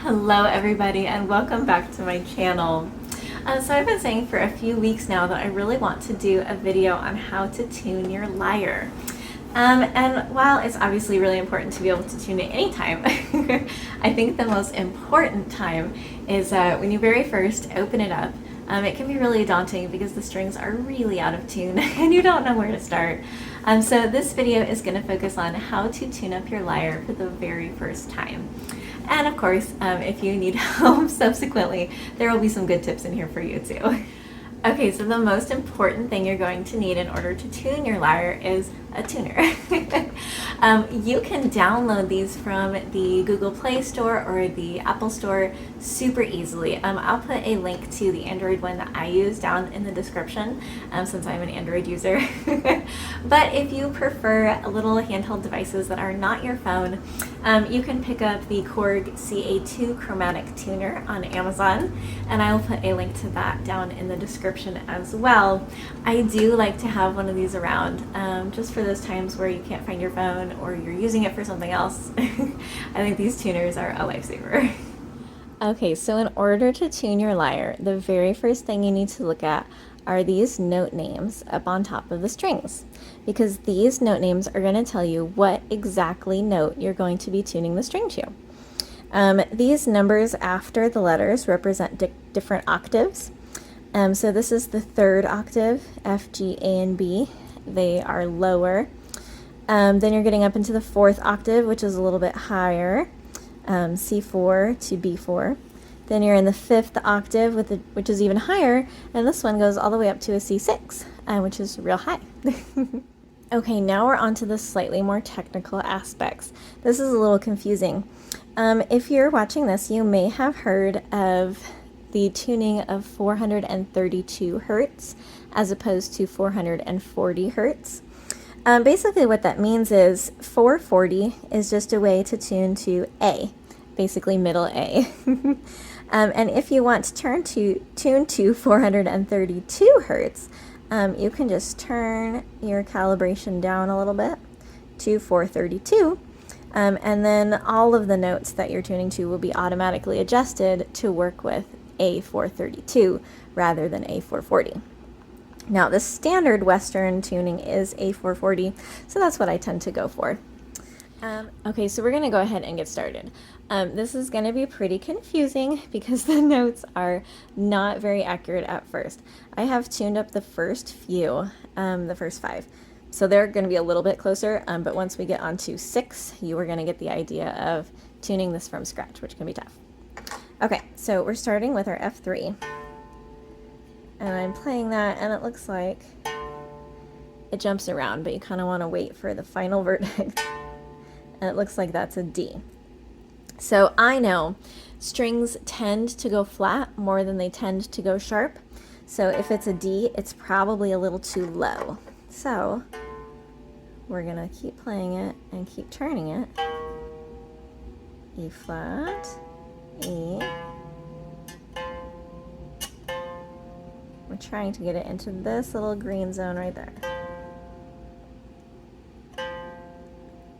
Hello everybody and welcome back to my channel. So I've been saying for a few weeks now that I really want to do a video on how to tune your lyre. And while it's obviously really important to be able to tune it anytime, I think the most important time is when you very first open it up. It can be really daunting because the strings are really out of tune and you don't know where to start. So this video is going to focus on how to tune up your lyre for the very first time. And of course, if you need help subsequently, there will be some good tips in here for you too. Okay, so the most important thing you're going to need in order to tune your lyre is a tuner. You can download these from the Google Play Store or the Apple Store super easily. I'll put a link to the Android one that I use down in the description since I'm an Android user. But if you prefer little handheld devices that are not your phone, you can pick up the Korg CA2 Chromatic Tuner on Amazon, and I'll put a link to that down in the description as well. I do like to have one of these around just for those times where you can't find your phone or you're using it for something else. I think these tuners are a lifesaver. Okay, so in order to tune your lyre, the very first thing you need to look at are these note names up on top of the strings, because these note names are going to tell you what exactly note you're going to be tuning the string to. These numbers after the letters represent different octaves. So this is the third octave, F, G, A, and B. They are lower. Then you're getting up into the fourth octave, which is a little bit higher, C4 to B4. Then you're in the fifth octave, which is even higher, and this one goes all the way up to a C6, which is real high. Okay, now we're on to the slightly more technical aspects. This is a little confusing. If you're watching this, you may have heard of the tuning of 432 hertz as opposed to 440 hertz. Basically what that means is 440 is just a way to tune to A, basically middle A. And if you want to tune to 432 hertz, you can just turn your calibration down a little bit to 432, and then all of the notes that you're tuning to will be automatically adjusted to work with A432 rather than A440. Now, the standard Western tuning is A440, so that's what I tend to go for. Okay, so we're going to go ahead and get started. This is going to be pretty confusing because the notes are not very accurate at first. I have tuned up the first few, the first 5. So they're going to be a little bit closer, but once we get on to 6, you are going to get the idea of tuning this from scratch, which can be tough. Okay, so we're starting with our F3. And I'm playing that, and it looks like it jumps around, but you kind of want to wait for the final verdict. And it looks like that's a D. So I know strings tend to go flat more than they tend to go sharp. So if it's a D, it's probably a little too low. So we're going to keep playing it and keep turning it. E flat, E. We're trying to get it into this little green zone right there.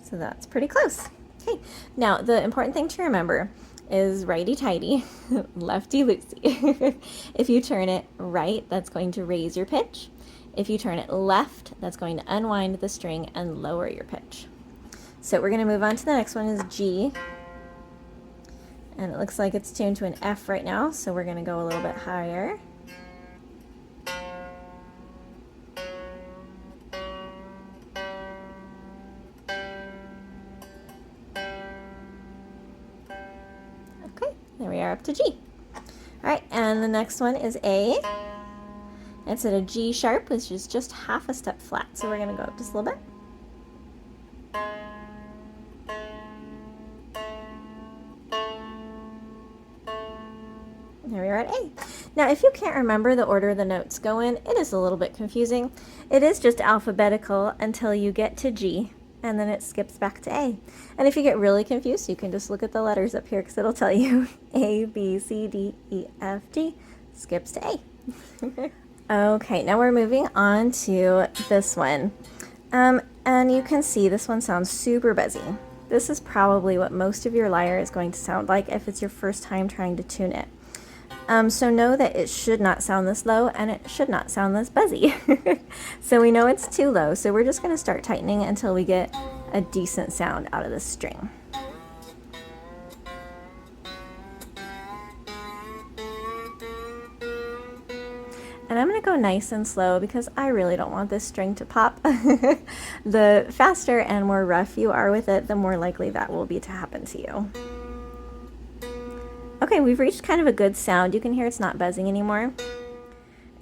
So that's pretty close. Okay, now the important thing to remember is righty-tighty, lefty-loosey. If you turn it right, that's going to raise your pitch. If you turn it left, that's going to unwind the string and lower your pitch. So we're going to move on to the next one is G. And it looks like it's tuned to an F right now, so we're going to go a little bit higher. There we are up to G. All right, and the next one is A. It's at a G sharp, which is just half a step flat. So we're going to go up just a little bit. There we are at A. Now, if you can't remember the order the notes go in, it is a little bit confusing. It is just alphabetical until you get to G, and then it skips back to A. And if you get really confused, you can just look at the letters up here because it'll tell you A, B, C, D, E, F, G, skips to A. Okay, now we're moving on to this one. And you can see this one sounds super buzzy. this is probably what most of your lyre is going to sound like if it's your first time trying to tune it. So know that it should not sound this low and it should not sound this buzzy. So we know it's too low, so we're just going to start tightening until we get a decent sound out of this string. And I'm going to go nice and slow because I really don't want this string to pop. The faster and more rough you are with it, the more likely that will be to happen to you. Okay, we've reached kind of a good sound. You can hear it's not buzzing anymore.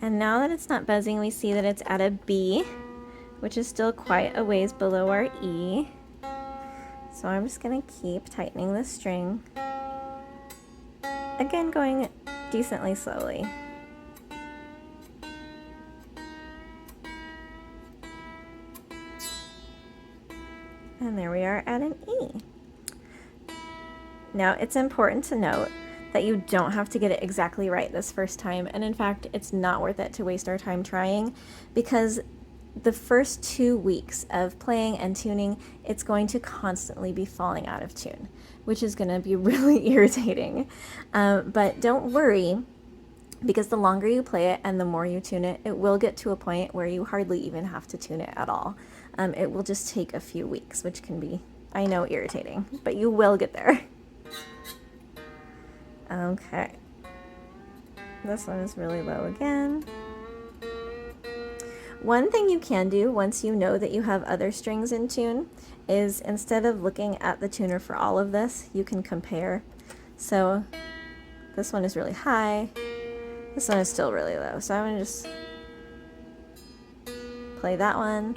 And now that it's not buzzing, we see that it's at a B, which is still quite a ways below our E. So I'm just going to keep tightening the string. Again, going decently slowly. And there we are at an E. Now it's important to note that you don't have to get it exactly right this first time, and in fact it's not worth it to waste our time trying, because the first 2 weeks of playing and tuning, it's going to constantly be falling out of tune, which is going to be really irritating. But don't worry, because the longer you play it and the more you tune it, it will get to a point where you hardly even have to tune it at all. It will just take a few weeks, which can be, I know, irritating, but you will get there. Okay. This one is really low again. One thing you can do once you know that you have other strings in tune is, instead of looking at the tuner for all of this, you can compare. So this one is really high. This one is still really low. So I'm going to just play that one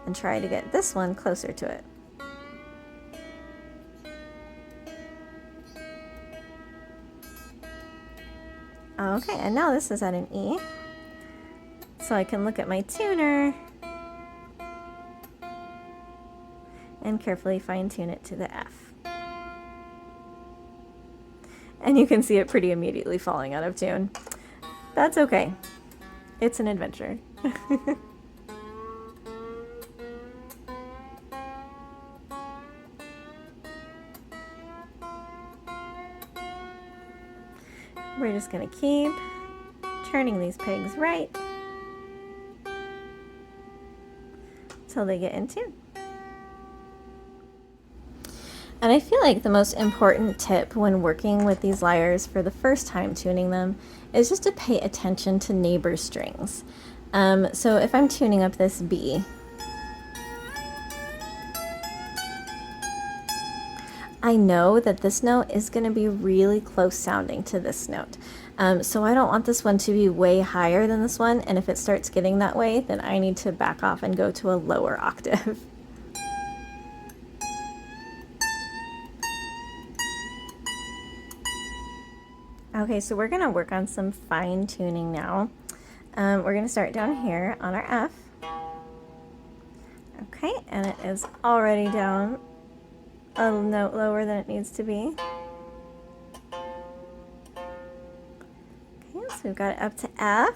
and try to get this one closer to it. Okay, and now this is at an E. So I can look at my tuner and carefully fine tune it to the F. And you can see it pretty immediately falling out of tune. That's okay. It's an adventure. We're just going to keep turning these pegs right till they get in tune. And I feel like the most important tip when working with these lyres for the first time tuning them is just to pay attention to neighbor strings. So if I'm tuning up this B, I know that this note is going to be really close sounding to this note. So I don't want this one to be way higher than this one, and if it starts getting that way, then I need to back off and go to a lower octave. Okay, so we're going to work on some fine tuning now. We're going to start down here on our F. Okay, and it is already down a note lower than it needs to be. Okay, so we've got it up to F.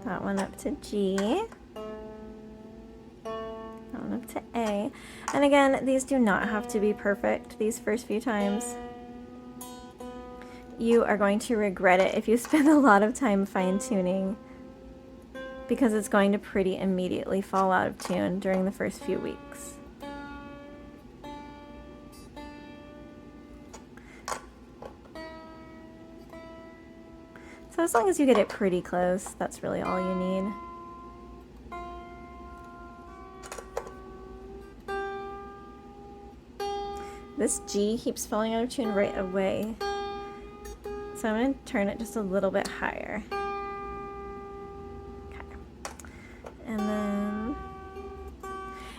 That one up to G. That one up to A. And again, these do not have to be perfect these first few times. You are going to regret it if you spend a lot of time fine-tuning, because it's going to pretty immediately fall out of tune during the first few weeks. So as long as you get it pretty close, that's really all you need. This G keeps falling out of tune right away, so I'm going to turn it just a little bit higher. And then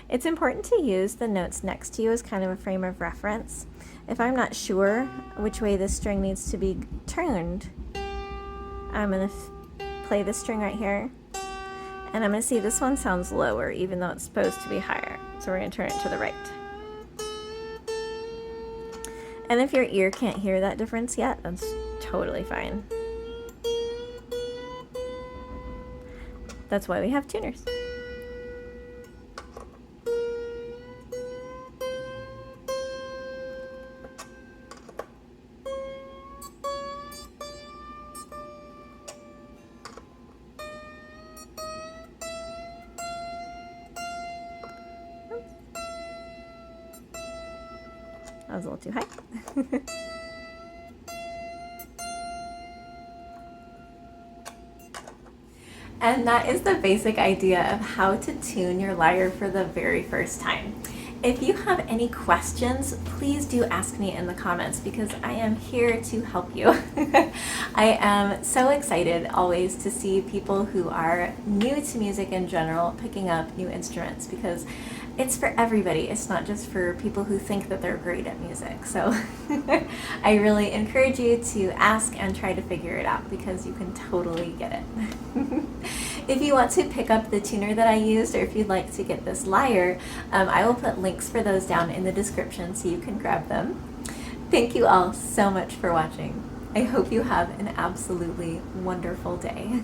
it's important to use the notes next to you as kind of a frame of reference. If I'm not sure which way this string needs to be turned, I'm going to play this string right here, and I'm going to see this one sounds lower even though it's supposed to be higher. So we're going to turn it to the right. And if your ear can't hear that difference yet, that's totally fine. That's why we have tuners. That was a little too high. And that is the basic idea of how to tune your lyre for the very first time. If you have any questions, please do ask me in the comments because I am here to help you. I am so excited always to see people who are new to music in general picking up new instruments because it's for everybody. It's not just for people who think that they're great at music. So I really encourage you to ask and try to figure it out because you can totally get it. If you want to pick up the tuner that I used, or if you'd like to get this lyre, I will put links for those down in the description so you can grab them. Thank you all so much for watching. I hope you have an absolutely wonderful day.